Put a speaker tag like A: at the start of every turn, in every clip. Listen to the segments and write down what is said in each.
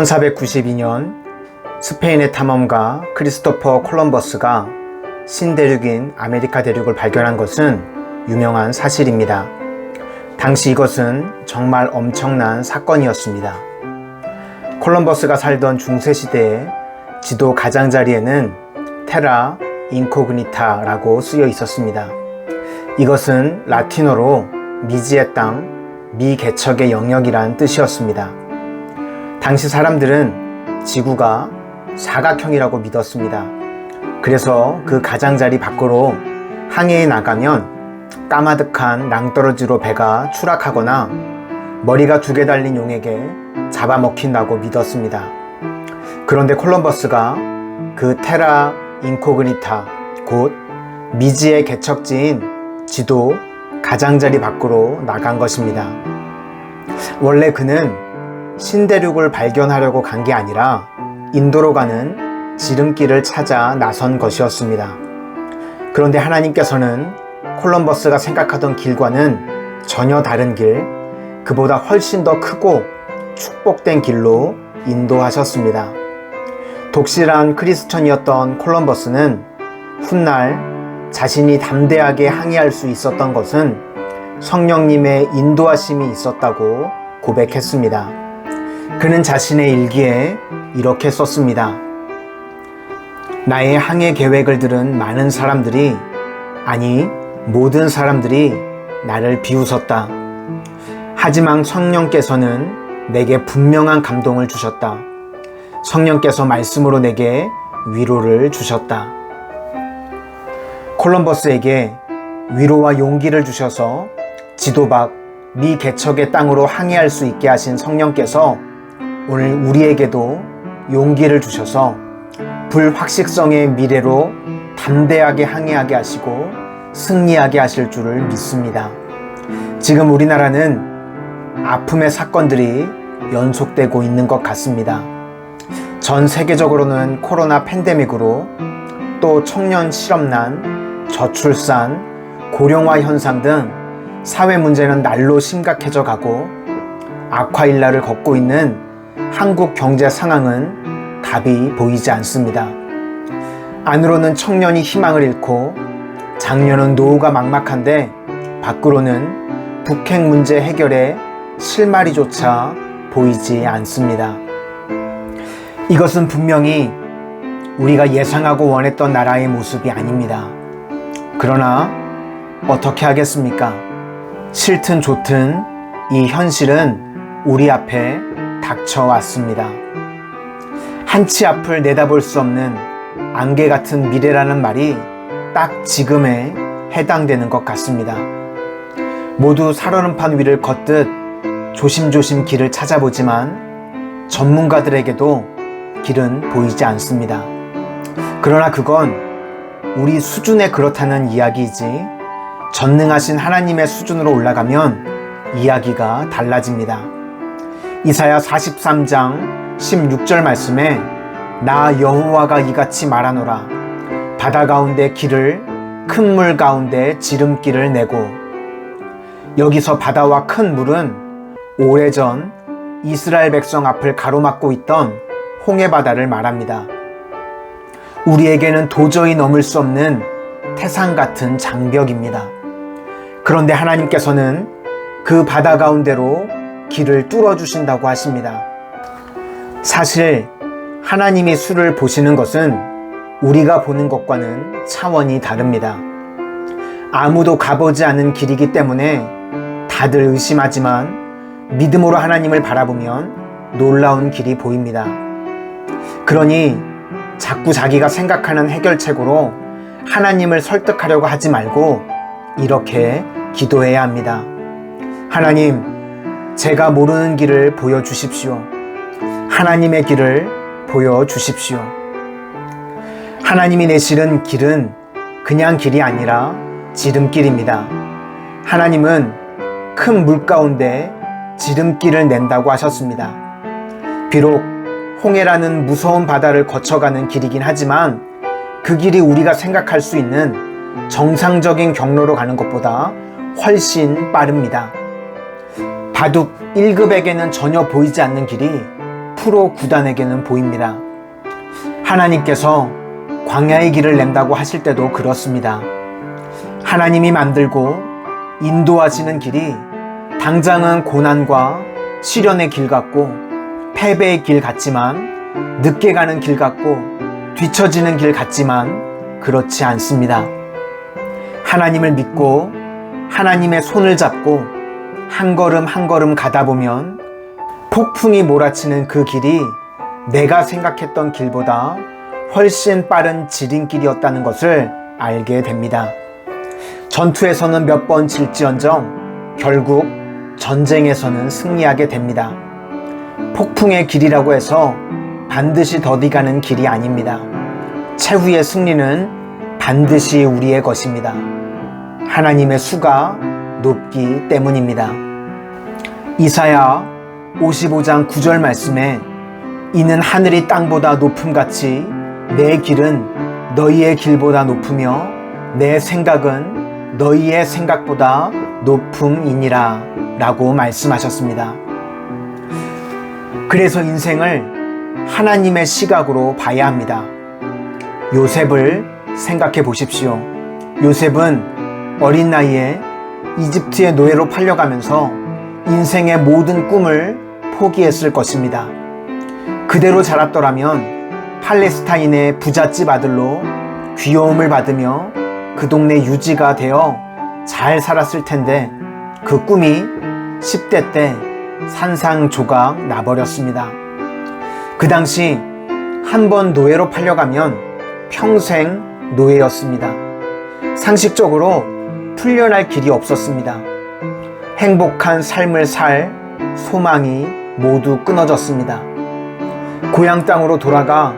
A: 1492년 스페인의 탐험가 크리스토퍼 콜럼버스가 신대륙인 아메리카 대륙을 발견한 것은 유명한 사실입니다. 당시 이것은 정말 엄청난 사건이었습니다. 콜럼버스가 살던 중세시대의 지도 가장자리에는 테라 인코그니타라고 쓰여 있었습니다. 이것은 라틴어로 미지의 땅, 미개척의 영역이란 뜻이었습니다. 당시 사람들은 지구가 사각형이라고 믿었습니다. 그래서 그 가장자리 밖으로 항해에 나가면 까마득한 낭떠러지로 배가 추락하거나 머리가 2개 달린 용에게 잡아먹힌다고 믿었습니다. 그런데 콜럼버스가 그 테라 인코그니타, 곧 미지의 개척지인 지도 가장자리 밖으로 나간 것입니다. 원래 그는 신대륙을 발견하려고 간 게 아니라 인도로 가는 지름길을 찾아 나선 것이었습니다. 그런데 하나님께서는 콜럼버스가 생각하던 길과는 전혀 다른 길, 그보다 훨씬 더 크고 축복된 길로 인도하셨습니다. 독실한 크리스천이었던 콜럼버스는 훗날 자신이 담대하게 항해할 수 있었던 것은 성령님의 인도하심이 있었다고 고백했습니다. 그는 자신의 일기에 이렇게 썼습니다. 나의 항해 계획을 들은 많은 사람들이, 아니 모든 사람들이 나를 비웃었다. 하지만 성령께서는 내게 분명한 감동을 주셨다. 성령께서 말씀으로 내게 위로를 주셨다. 콜럼버스에게 위로와 용기를 주셔서 지도 밖 미개척의 땅으로 항해할 수 있게 하신 성령께서 오늘 우리에게도 용기를 주셔서 불확실성의 미래로 담대하게 항해하게 하시고 승리하게 하실 줄을 믿습니다. 지금 우리나라는 아픔의 사건들이 연속되고 있는 것 같습니다. 전 세계적으로는 코로나 팬데믹으로 또 청년 실업난, 저출산, 고령화 현상 등 사회 문제는 날로 심각해져 가고 악화일라를 걷고 있는 한국 경제 상황은 답이 보이지 않습니다. 안으로는 청년이 희망을 잃고 장년은 노후가 막막한데 밖으로는 북핵 문제 해결에 실마리조차 보이지 않습니다. 이것은 분명히 우리가 예상하고 원했던 나라의 모습이 아닙니다. 그러나 어떻게 하겠습니까? 싫든 좋든 이 현실은 우리 앞에 닥쳐왔습니다. 한치 앞을 내다볼 수 없는 안개 같은 미래라는 말이 딱 지금에 해당되는 것 같습니다. 모두 살얼음판 위를 걷듯 조심조심 길을 찾아보지만 전문가들에게도 길은 보이지 않습니다. 그러나 그건 우리 수준에 그렇다는 이야기이지 전능하신 하나님의 수준으로 올라가면 이야기가 달라집니다. 이사야 43장 16절 말씀에 나 여호와가 이같이 말하노라. 바다 가운데 길을, 큰 물 가운데 지름길을 내고. 여기서 바다와 큰 물은 오래전 이스라엘 백성 앞을 가로막고 있던 홍해바다를 말합니다. 우리에게는 도저히 넘을 수 없는 태산 같은 장벽입니다. 그런데 하나님께서는 그 바다 가운데로 길을 뚫어주신다고 하십니다. 사실 하나님이 수를 보시는 것은 우리가 보는 것과는 차원이 다릅니다. 아무도 가보지 않은 길이기 때문에 다들 의심하지만 믿음으로 하나님을 바라보면 놀라운 길이 보입니다. 그러니 자꾸 자기가 생각하는 해결책으로 하나님을 설득하려고 하지 말고 이렇게 기도해야 합니다. 하나님, 제가 모르는 길을 보여주십시오. 하나님의 길을 보여주십시오. 하나님이 내시는 길은 그냥 길이 아니라 지름길입니다. 하나님은 큰 물 가운데 지름길을 낸다고 하셨습니다. 비록 홍해라는 무서운 바다를 거쳐가는 길이긴 하지만 그 길이 우리가 생각할 수 있는 정상적인 경로로 가는 것보다 훨씬 빠릅니다. 바둑 1급에게는 전혀 보이지 않는 길이 프로 구단에게는 보입니다. 하나님께서 광야의 길을 낸다고 하실 때도 그렇습니다. 하나님이 만들고 인도하시는 길이 당장은 고난과 시련의 길 같고 패배의 길 같지만, 늦게 가는 길 같고 뒤처지는 길 같지만 그렇지 않습니다. 하나님을 믿고 하나님의 손을 잡고 한 걸음 한 걸음 가다 보면 폭풍이 몰아치는 그 길이 내가 생각했던 길보다 훨씬 빠른 지름길이었다는 것을 알게 됩니다. 전투에서는 몇 번 질지언정 결국 전쟁에서는 승리하게 됩니다. 폭풍의 길이라고 해서 반드시 더디가는 길이 아닙니다. 최후의 승리는 반드시 우리의 것입니다. 하나님의 수가 높기 때문입니다. 이사야 55장 9절 말씀에 이는 하늘이 땅보다 높음같이 내 길은 너희의 길보다 높으며 내 생각은 너희의 생각보다 높음이니라 라고 말씀하셨습니다. 그래서 인생을 하나님의 시각으로 봐야 합니다. 요셉을 생각해 보십시오. 요셉은 어린 나이에 이집트의 노예로 팔려가면서 인생의 모든 꿈을 포기했을 것입니다. 그대로 자랐더라면 팔레스타인의 부잣집 아들로 귀여움을 받으며 그 동네 유지가 되어 잘 살았을 텐데 그 꿈이 10대 때 산산조각 나버렸습니다. 그 당시 한 번 노예로 팔려가면 평생 노예였습니다. 상식적으로 풀려날 길이 없었습니다. 행복한 삶을 살 소망이 모두 끊어졌습니다. 고향 땅으로 돌아가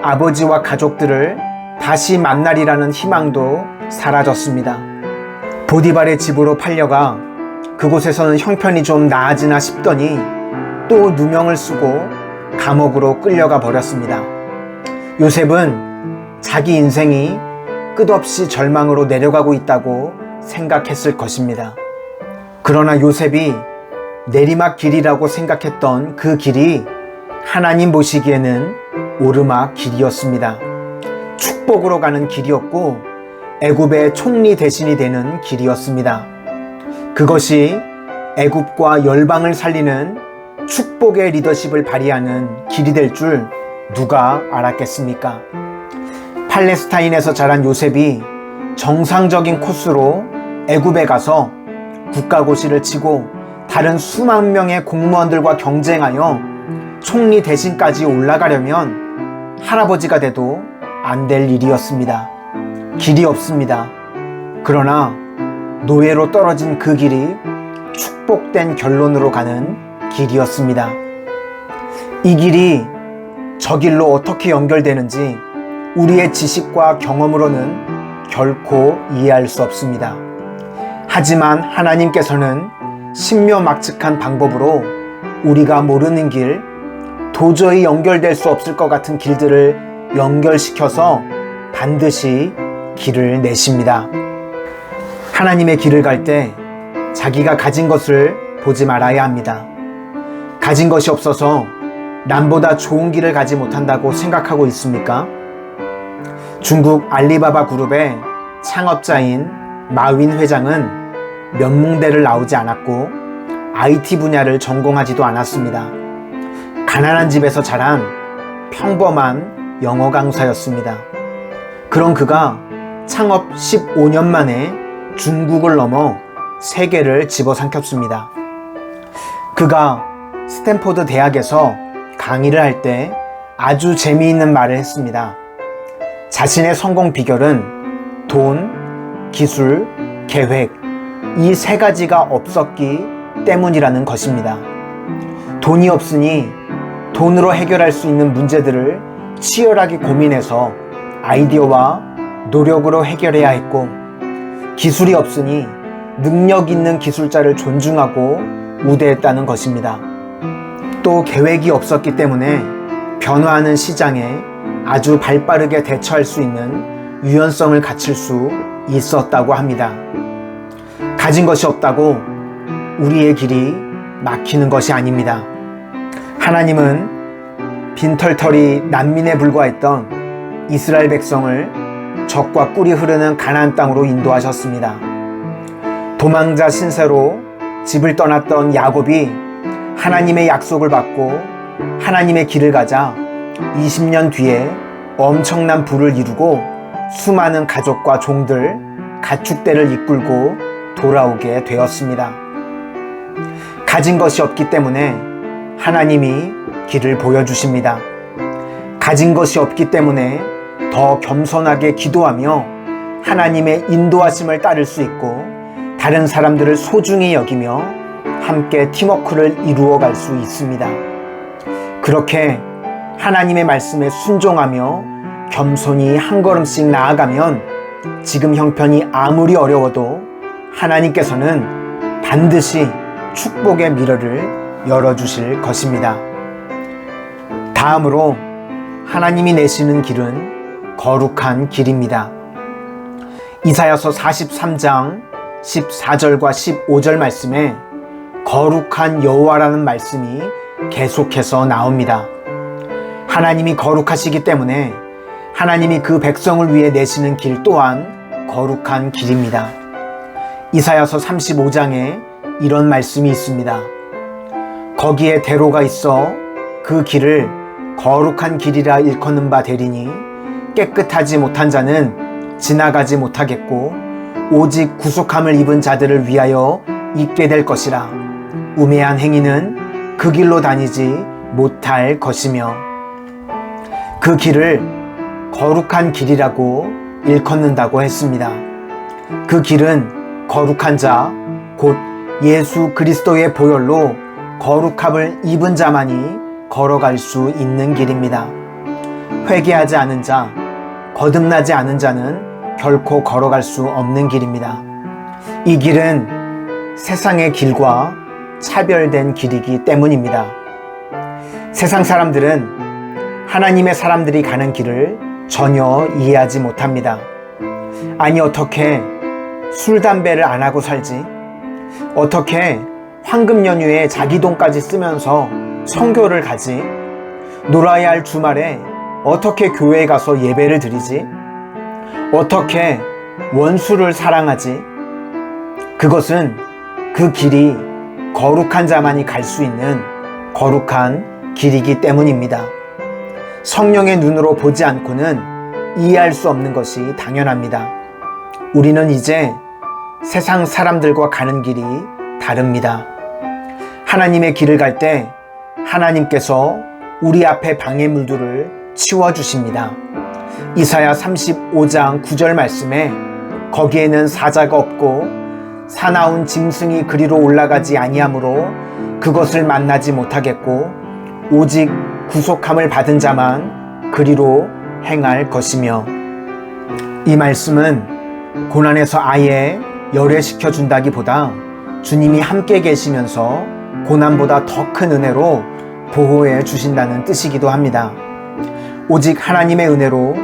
A: 아버지와 가족들을 다시 만나리라는 희망도 사라졌습니다. 보디발의 집으로 팔려가 그곳에서는 형편이 좀 나아지나 싶더니 또 누명을 쓰고 감옥으로 끌려가 버렸습니다. 요셉은 자기 인생이 끝없이 절망으로 내려가고 있다고 생각했을 것입니다. 그러나 요셉이 내리막 길이라고 생각했던 그 길이 하나님 보시기에는 오르막 길이었습니다. 축복으로 가는 길이었고 애굽의 총리 대신이 되는 길이었습니다. 그것이 애굽과 열방을 살리는 축복의 리더십을 발휘하는 길이 될 줄 누가 알았겠습니까? 팔레스타인에서 자란 요셉이 정상적인 코스로 애굽에 가서 국가고시를 치고 다른 수만 명의 공무원들과 경쟁하여 총리 대신까지 올라가려면 할아버지가 돼도 안 될 일이었습니다. 길이 없습니다. 그러나 노예로 떨어진 그 길이 축복된 결론으로 가는 길이었습니다. 이 길이 저 길로 어떻게 연결되는지 우리의 지식과 경험으로는 결코 이해할 수 없습니다. 하지만 하나님께서는 신묘막측한 방법으로 우리가 모르는 길, 도저히 연결될 수 없을 것 같은 길들을 연결시켜서 반드시 길을 내십니다. 하나님의 길을 갈 때 자기가 가진 것을 보지 말아야 합니다. 가진 것이 없어서 남보다 좋은 길을 가지 못한다고 생각하고 있습니까? 중국 알리바바 그룹의 창업자인 마윈 회장은 명문대를 나오지 않았고 IT 분야를 전공하지도 않았습니다. 가난한 집에서 자란 평범한 영어 강사였습니다. 그런 그가 창업 15년 만에 중국을 넘어 세계를 집어삼켰습니다. 그가 스탠포드 대학에서 강의를 할 때 아주 재미있는 말을 했습니다. 자신의 성공 비결은 돈, 기술, 계획, 이 세 가지가 없었기 때문이라는 것입니다. 돈이 없으니 돈으로 해결할 수 있는 문제들을 치열하게 고민해서 아이디어와 노력으로 해결해야 했고, 기술이 없으니 능력 있는 기술자를 존중하고 우대했다는 것입니다. 또 계획이 없었기 때문에 변화하는 시장에 아주 발빠르게 대처할 수 있는 유연성을 갖출 수 있었다고 합니다. 가진 것이 없다고 우리의 길이 막히는 것이 아닙니다. 하나님은 빈털터리 난민에 불과했던 이스라엘 백성을 적과 꿀이 흐르는 가나안 땅으로 인도하셨습니다. 도망자 신세로 집을 떠났던 야곱이 하나님의 약속을 받고 하나님의 길을 가자 20년 뒤에 엄청난 부를 이루고 수많은 가족과 종들, 가축대를 이끌고 돌아오게 되었습니다. 가진 것이 없기 때문에 하나님이 길을 보여주십니다. 가진 것이 없기 때문에 더 겸손하게 기도하며 하나님의 인도하심을 따를 수 있고 다른 사람들을 소중히 여기며 함께 팀워크를 이루어 갈 수 있습니다. 그렇게 하나님의 말씀에 순종하며 겸손히 한 걸음씩 나아가면 지금 형편이 아무리 어려워도 하나님께서는 반드시 축복의 미러를 열어주실 것입니다. 다음으로 하나님이 내시는 길은 거룩한 길입니다. 이사야서 43장 14절과 15절 말씀에 거룩한 여호와라는 말씀이 계속해서 나옵니다. 하나님이 거룩하시기 때문에 하나님이 그 백성을 위해 내시는 길 또한 거룩한 길입니다. 이사야서 35장에 이런 말씀이 있습니다. 거기에 대로가 있어 그 길을 거룩한 길이라 일컫는 바 되리니 깨끗하지 못한 자는 지나가지 못하겠고 오직 구속함을 입은 자들을 위하여 있게 될 것이라. 우매한 행위는 그 길로 다니지 못할 것이며, 그 길을 거룩한 길이라고 일컫는다고 했습니다. 그 길은 거룩한 자, 곧 예수 그리스도의 보혈로 거룩함을 입은 자만이 걸어갈 수 있는 길입니다. 회개하지 않은 자, 거듭나지 않은 자는 결코 걸어갈 수 없는 길입니다. 이 길은 세상의 길과 차별된 길이기 때문입니다. 세상 사람들은 하나님의 사람들이 가는 길을 전혀 이해하지 못합니다. 아니, 어떻게 술, 담배를 안 하고 살지? 어떻게 황금 연휴에 자기 돈까지 쓰면서 선교를 가지? 놀아야 할 주말에 어떻게 교회에 가서 예배를 드리지? 어떻게 원수를 사랑하지? 그것은 그 길이 거룩한 자만이 갈 수 있는 거룩한 길이기 때문입니다. 성령의 눈으로 보지 않고는 이해할 수 없는 것이 당연합니다. 우리는 이제 세상 사람들과 가는 길이 다릅니다. 하나님의 길을 갈 때 하나님께서 우리 앞에 방해물들을 치워주십니다. 이사야 35장 9절 말씀에 거기에는 사자가 없고 사나운 짐승이 그리로 올라가지 아니하므로 그것을 만나지 못하겠고 오직 구속함을 받은 자만 그리로 행할 것이며, 이 말씀은 고난에서 아예 열애시켜 준다기보다 주님이 함께 계시면서 고난보다 더 큰 은혜로 보호해 주신다는 뜻이기도 합니다. 오직 하나님의 은혜로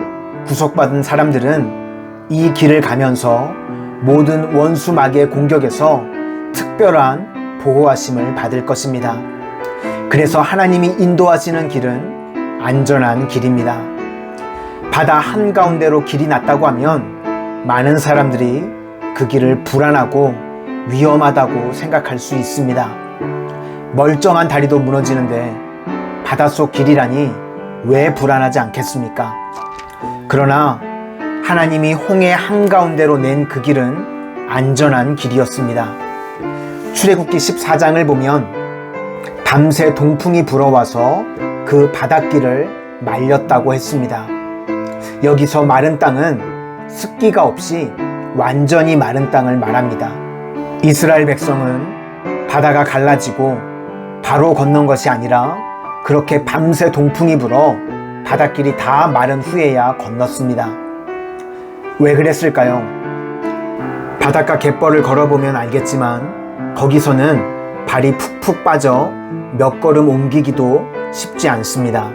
A: 구속받은 사람들은 이 길을 가면서 모든 원수 마귀의 공격에서 특별한 보호하심을 받을 것입니다. 그래서 하나님이 인도하시는 길은 안전한 길입니다. 바다 한가운데로 길이 났다고 하면 많은 사람들이 그 길을 불안하고 위험하다고 생각할 수 있습니다. 멀쩡한 다리도 무너지는데 바닷속 길이라니 왜 불안하지 않겠습니까? 그러나 하나님이 홍해 한가운데로 낸 그 길은 안전한 길이었습니다. 출애굽기 14장을 보면 밤새 동풍이 불어와서 그 바닷길을 말렸다고 했습니다. 여기서 마른 땅은 습기가 없이 완전히 마른 땅을 말합니다. 이스라엘 백성은 바다가 갈라지고 바로 건넌 것이 아니라 그렇게 밤새 동풍이 불어 바닷길이 다 마른 후에야 건넜습니다. 왜 그랬을까요? 바닷가 갯벌을 걸어보면 알겠지만 거기서는 발이 푹푹 빠져 몇 걸음 옮기기도 쉽지 않습니다.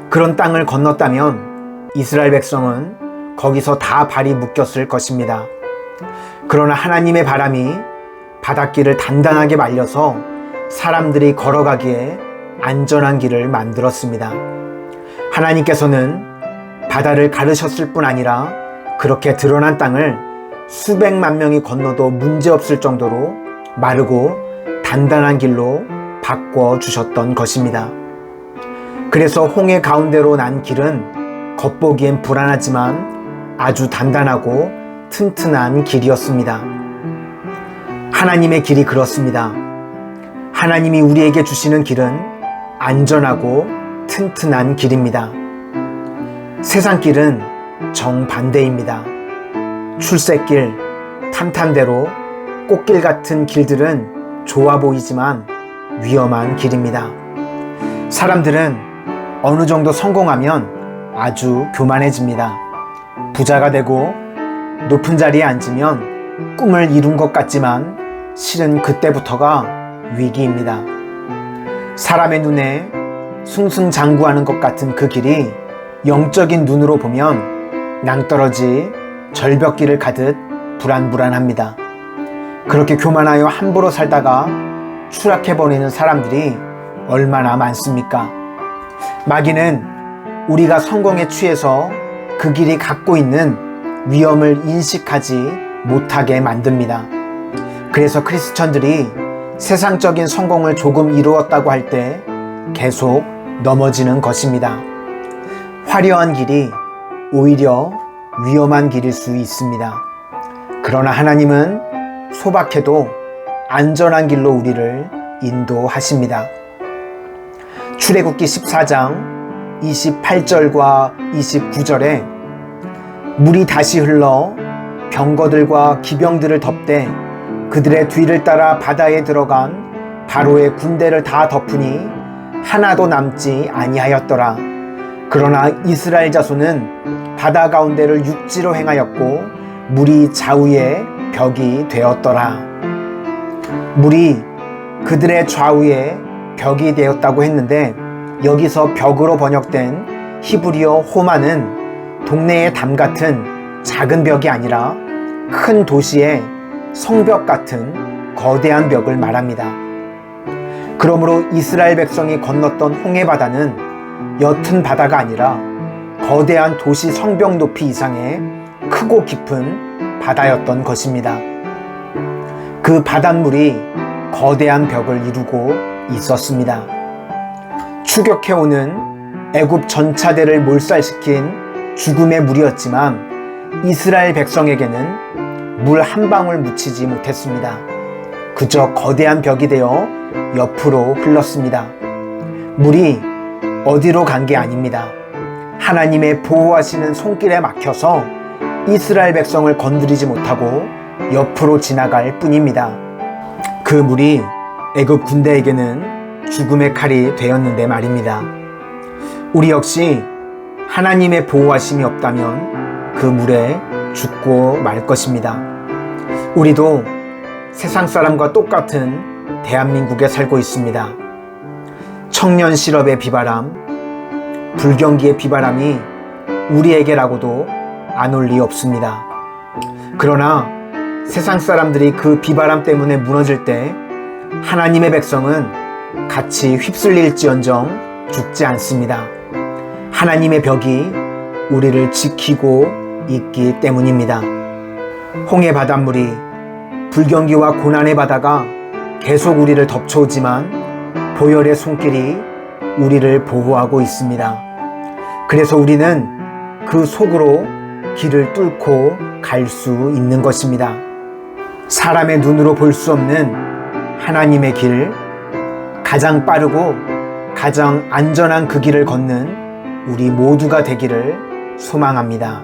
A: 그런 땅을 건넜다면 이스라엘 백성은 거기서 다 발이 묶였을 것입니다. 그러나 하나님의 바람이 바닷길을 단단하게 말려서 사람들이 걸어가기에 안전한 길을 만들었습니다. 하나님께서는 바다를 가르셨을 뿐 아니라 그렇게 드러난 땅을 수백만 명이 건너도 문제없을 정도로 마르고 단단한 길로 바꿔주셨던 것입니다. 그래서 홍해 가운데로 난 길은 겉보기엔 불안하지만 아주 단단하고 튼튼한 길이었습니다. 하나님의 길이 그렇습니다. 하나님이 우리에게 주시는 길은 안전하고 튼튼한 길입니다. 세상 길은 정반대입니다. 출세길, 탄탄대로 꽃길 같은 길들은 좋아 보이지만 위험한 길입니다. 사람들은 어느 정도 성공하면 아주 교만해집니다. 부자가 되고 높은 자리에 앉으면 꿈을 이룬 것 같지만 실은 그때부터가 위기입니다. 사람의 눈에 승승장구하는 것 같은 그 길이 영적인 눈으로 보면 낭떠러지 절벽길을 가듯 불안불안합니다. 그렇게 교만하여 함부로 살다가 추락해버리는 사람들이 얼마나 많습니까? 마귀는 우리가 성공에 취해서 그 길이 갖고 있는 위험을 인식하지 못하게 만듭니다. 그래서 크리스천들이 세상적인 성공을 조금 이루었다고 할 때 계속 넘어지는 것입니다. 화려한 길이 오히려 위험한 길일 수 있습니다. 그러나 하나님은 소박해도 안전한 길로 우리를 인도하십니다. 출애굽기 14장 28절과 29절에 물이 다시 흘러 병거들과 기병들을 덮되 그들의 뒤를 따라 바다에 들어간 바로의 군대를 다 덮으니 하나도 남지 아니하였더라. 그러나 이스라엘 자손은 바다 가운데를 육지로 행하였고 물이 좌우에 벽이 되었더라. 물이 그들의 좌우에 벽이 되었다고 했는데 여기서 벽으로 번역된 히브리어 호마는 동네의 담 같은 작은 벽이 아니라 큰 도시의 성벽 같은 거대한 벽을 말합니다. 그러므로 이스라엘 백성이 건넜던 홍해바다는 옅은 바다가 아니라 거대한 도시 성벽 높이 이상의 크고 깊은 바다였던 것입니다. 그 바닷물이 거대한 벽을 이루고 있었습니다. 추격해오는 애굽 전차대를 몰살시킨 죽음의 물이었지만 이스라엘 백성에게는 물 한 방울 묻히지 못했습니다. 그저 거대한 벽이 되어 옆으로 흘렀습니다. 물이 어디로 간 게 아닙니다. 하나님의 보호하시는 손길에 막혀서 이스라엘 백성을 건드리지 못하고 옆으로 지나갈 뿐입니다. 그 물이 애굽 군대에게는 죽음의 칼이 되었는데 말입니다. 우리 역시 하나님의 보호하심이 없다면 그 물에 죽고 말 것입니다. 우리도 세상 사람과 똑같은 대한민국에 살고 있습니다. 청년 실업의 비바람, 불경기의 비바람이 우리에게라고도 안 올 리 없습니다. 그러나 세상 사람들이 그 비바람 때문에 무너질 때 하나님의 백성은 같이 휩쓸릴지언정 죽지 않습니다. 하나님의 벽이 우리를 지키고 있기 때문입니다. 홍해 바닷물이 불경기와 고난의 바다가 계속 우리를 덮쳐오지만 보혈의 손길이 우리를 보호하고 있습니다. 그래서 우리는 그 속으로 길을 뚫고 갈 수 있는 것입니다. 사람의 눈으로 볼 수 없는 하나님의 길, 가장 빠르고 가장 안전한 그 길을 걷는 우리 모두가 되기를 소망합니다.